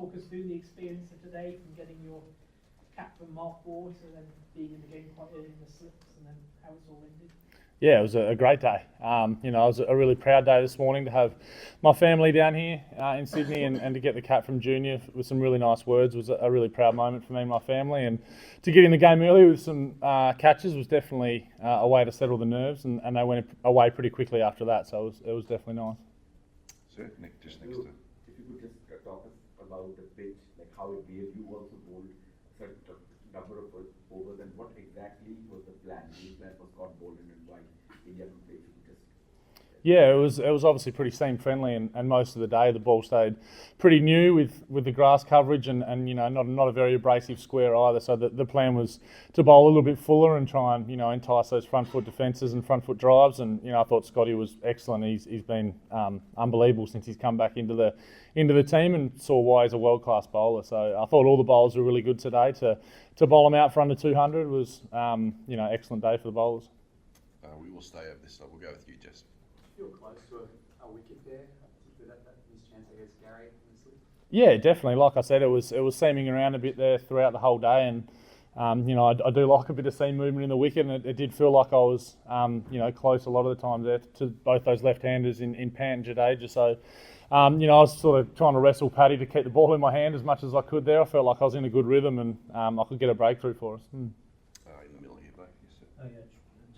talk us through the experience of today, from getting your cap from Mark Ward to then being in the game quite early in the slips, and then how it's all ended? Yeah, it was a great day. It was a really proud day this morning to have my family down here in Sydney and to get the cap from Junior with some really nice words was a really proud moment for me and my family. And to get in the game early with some catches was definitely a way to settle the nerves, and they went away pretty quickly after that, so it was definitely nice. Sir, Nick, just next to. If you could just talk us about the pitch, like how it behaved. You also bowled a number of overs, and what exactly was the plan? The plan was Scott Bolden and why India could play. Yeah, it was obviously pretty seam friendly, and most of the day the ball stayed pretty new with the grass coverage and not a very abrasive square either. So the plan was to bowl a little bit fuller and try and entice those front foot defences and front foot drives. And I thought Scotty was excellent. He's been unbelievable since he's come back into the team, and saw why he's a world class bowler. So I thought all the bowlers were really good today. To bowl them out for under 200 was excellent day for the bowlers. We will stay over this side. We'll go with you, Jess. You're close to a wicket there, particularly that missed chance against Gary. Yeah, definitely. Like I said, it was seaming around a bit there throughout the whole day, and I do like a bit of seam movement in the wicket, and it did feel like I was close a lot of the time there to both those left-handers in Pant and Jadeja. So I was sort of trying to wrestle Paddy to keep the ball in my hand as much as I could there. I felt like I was in a good rhythm, and I could get a breakthrough for us. In the middle here, Beau. Yes, sir.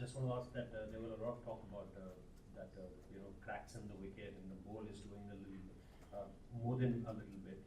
Just want to ask that there was a lot of talk about cracks in the wicket, and the ball is doing a little more than a little bit.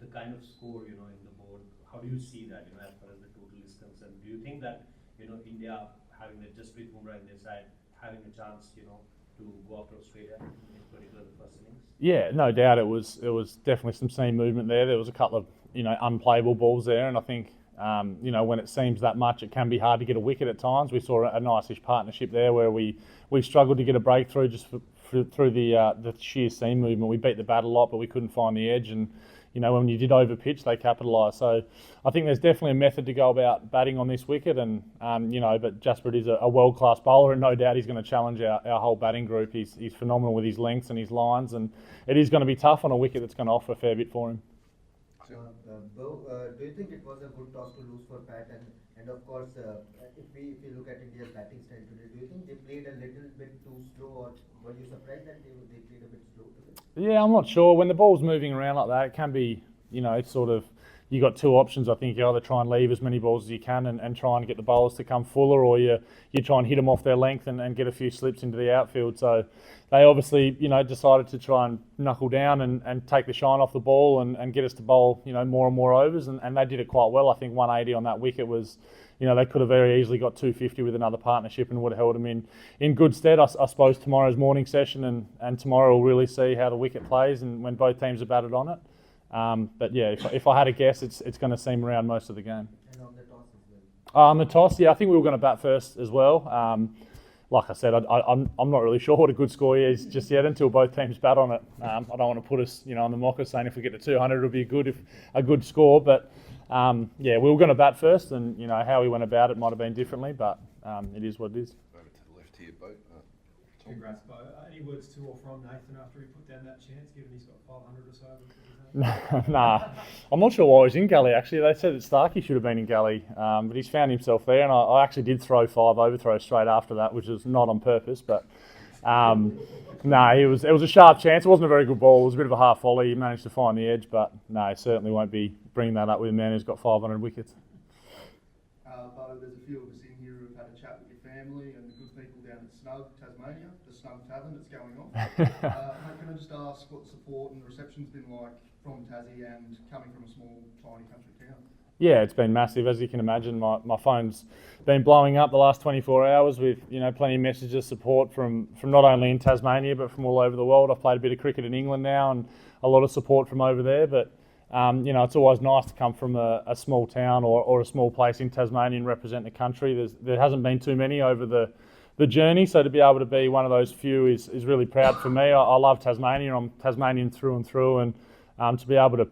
The kind of score in the board, how do you see that as far as the total is concerned? Do you think that India having just Jasprit Bumrah in their side, having a chance to go after Australia, in particular the first innings? Yeah, no doubt. It was definitely some seam movement there. There was a couple of unplayable balls there, and I think when it seems that much, it can be hard to get a wicket at times. We saw a nice-ish partnership there where we struggled to get a breakthrough just through the sheer seam movement. We beat the bat a lot, but we couldn't find the edge, and when you did over pitch, they capitalised. So I think there's definitely a method to go about batting on this wicket, and but Jasprit is a world-class bowler, and no doubt he's going to challenge our whole batting group. He's phenomenal with his lengths and his lines, and it is going to be tough on a wicket that's going to offer a fair bit for him. Beau, do you think it was a good toss to lose for Pat? And of course, if we look at India's batting style today, do you think they played a little bit too slow, or were you surprised that they played a bit slow today? Yeah, I'm not sure. When the ball's moving around like that, it can be, it's sort of, you got two options. I think you either try and leave as many balls as you can and try and get the bowlers to come fuller, or you try and hit them off their length and get a few slips into the outfield. So they obviously, decided to try and knuckle down and take the shine off the ball and get us to bowl, more and more overs, and they did it quite well. I think 180 on that wicket was, they could have very easily got 250 with another partnership and would have held them in good stead. I suppose tomorrow's morning session and tomorrow we'll really see how the wicket plays and when both teams are batted on it. But yeah, if I had a guess, it's going to seam around most of the game. And on the toss as well? On the toss, yeah, I think we were going to bat first as well. Like I said, I'm not really sure what a good score is just yet until both teams bat on it. I don't want to put us, on the mocker saying if we get to 200, it'll be a good score. But we were going to bat first, and how we went about it might have been differently, but it is what it is. Over to the left here, Beau. Congrats, Beau. Any words to or from Nathan after he put down that chance, given he's got 500 or so? Nah, I'm not sure why he's in gully actually. They said that Starkey should have been in gully, but he's found himself there, and I actually did throw 5 overthrows straight after that, which was not on purpose, but it was a sharp chance. It wasn't a very good ball. It was a bit of a half volley. He managed to find the edge, but no, he certainly won't be bringing that up with a man who's got 500 wickets. Beau, there's a few of us in here who've had a chat with your family and the good people down at Snug, Tasmania, the Snug Tavern that's going on. Can I just ask what the support and the reception's been like from Tassie and coming from a small, tiny country town? Yeah, it's been massive. As you can imagine, my phone's been blowing up the last 24 hours with plenty of messages of support from not only in Tasmania but from all over the world. I've played a bit of cricket in England now, and a lot of support from over there. But it's always nice to come from a small town or a small place in Tasmania and represent the country. There hasn't been too many over the journey, so to be able to be one of those few is really proud for me. I love Tasmania. I'm Tasmanian through and through, and to be able to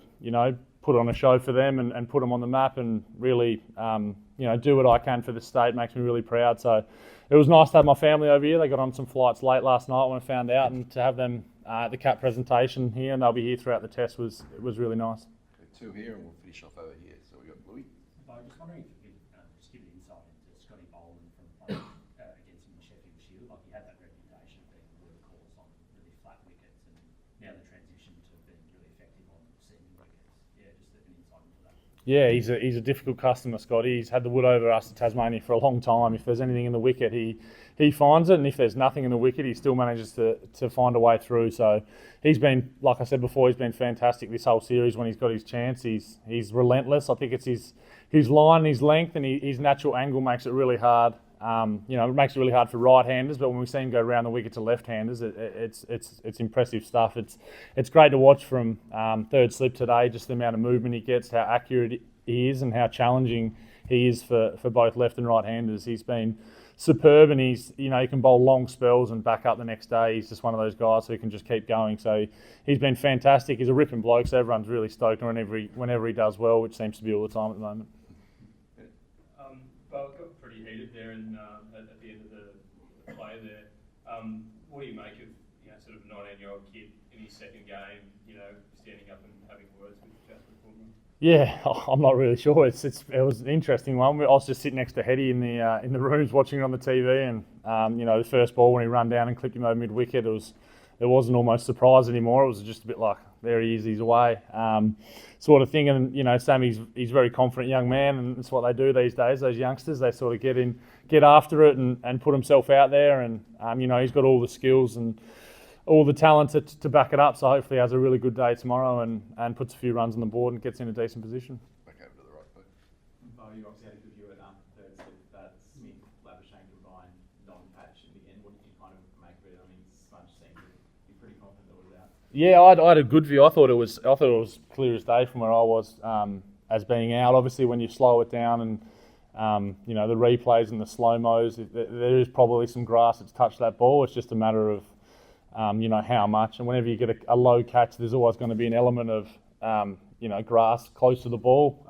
put on a show for them and put them on the map and really do what I can for the state makes me really proud. So it was nice to have my family over here. They got on some flights late last night when I found out, and to have them at the cap presentation here, and they'll be here throughout the test was really nice. two here and we'll finish off over here. So we got Louis. I was just wondering if you could just give an insight into Scotty Boland from playing against him in the Sheffield Shield. Like, he had that reputation of being a workhorse on really flat wickets, and now the transition to being really effective on seaming wickets. Yeah, just an insight into that. Yeah, he's a difficult customer, Scotty. He's had the wood over us to Tasmania for a long time. If there's anything in the wicket, he finds it, and if there's nothing in the wicket, he still manages to find a way through. So he's been, like I said before, he's been fantastic this whole series when he's got his chance. He's relentless. I think it's his line, his length, and his natural angle makes it really hard. It makes it really hard for right-handers, but when we see him go around the wicket to left-handers, it's impressive stuff. It's great to watch from third slip today, just the amount of movement he gets, how accurate he is, and how challenging he is for both left and right-handers. He's been superb, and he can bowl long spells and back up the next day. He's just one of those guys who can just keep going. So he's been fantastic. He's a ripping bloke, so everyone's really stoked whenever he does well, which seems to be all the time at the moment. Beau, it got pretty heated there at the end of the play there. What do you make of sort of a 19-year-old kid in his second game, standing up and having words with Jasper Footman? Yeah, I'm not really sure. It was an interesting one. I was just sitting next to Hetty in the rooms watching it on the TV, and the first ball when he ran down and clipped him over mid wicket, it wasn't almost surprise anymore. It was just a bit like, there he is, he's away, sort of thing. And Sammy's he's a very confident young man, and it's what they do these days. Those youngsters, they sort of get after it and put himself out there, and he's got all the skills and all the talent to back it up. So hopefully he has a really good day tomorrow and puts a few runs on the board and gets in a decent position. Back over to the right, Beau. Beau, you obviously had a good view at third slip that Smith Labuschagne combined non-patch in the end. What did you kind of make of it? I mean, Sponge seemed to be pretty confident that it was out. Yeah, I had a good view. I thought it was clear as day from where I was as being out. Obviously, when you slow it down and the replays and the slow-mos, there is probably some grass that's touched that ball. It's just a matter of how much. And whenever you get a low catch, there's always going to be an element of grass close to the ball,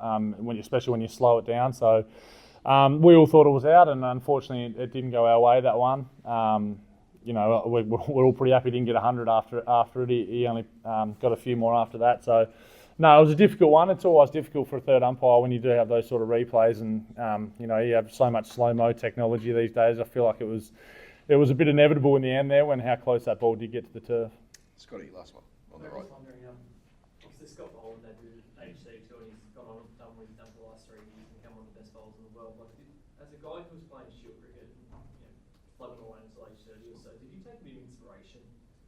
especially when you slow it down. So we all thought it was out, and unfortunately it didn't go our way, that one. We're all pretty happy he didn't get 100 after it. He only got a few more after that. So no, it was a difficult one. It's always difficult for a third umpire when you do have those sort of replays, and you have so much slow-mo technology these days. I feel like it was a bit inevitable in the end there when how close that ball did get to the turf. Scotty, last one on the I right. was wondering, obviously Scott Boland debuted at AajTak and he's gone on and done what he's done for the last 3 years and become one of the best bowlers in the world. Like, as a guy who was playing Shield cricket and plugging away until age 30 or so, did you take a bit of inspiration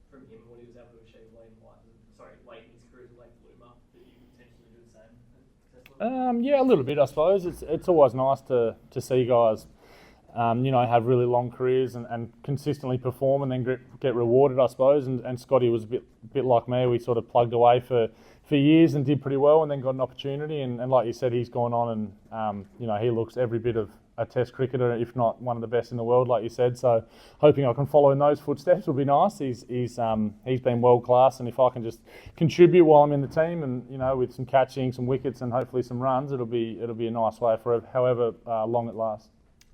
from him and what he was able to achieve late in his career as a late bloomer, that you could potentially do the same successfully? Yeah, a little bit, I suppose. It's always nice to see guys have really long careers and consistently perform and then get rewarded, I suppose. And Scotty was a bit like me. We sort of plugged away for years and did pretty well, and then got an opportunity. And like you said, he's gone on and he looks every bit of a Test cricketer, if not one of the best in the world, like you said. So hoping I can follow in those footsteps would be nice. He's been world class, and if I can just contribute while I'm in the team and with some catching, some wickets, and hopefully some runs, it'll be a nice way for however long it lasts.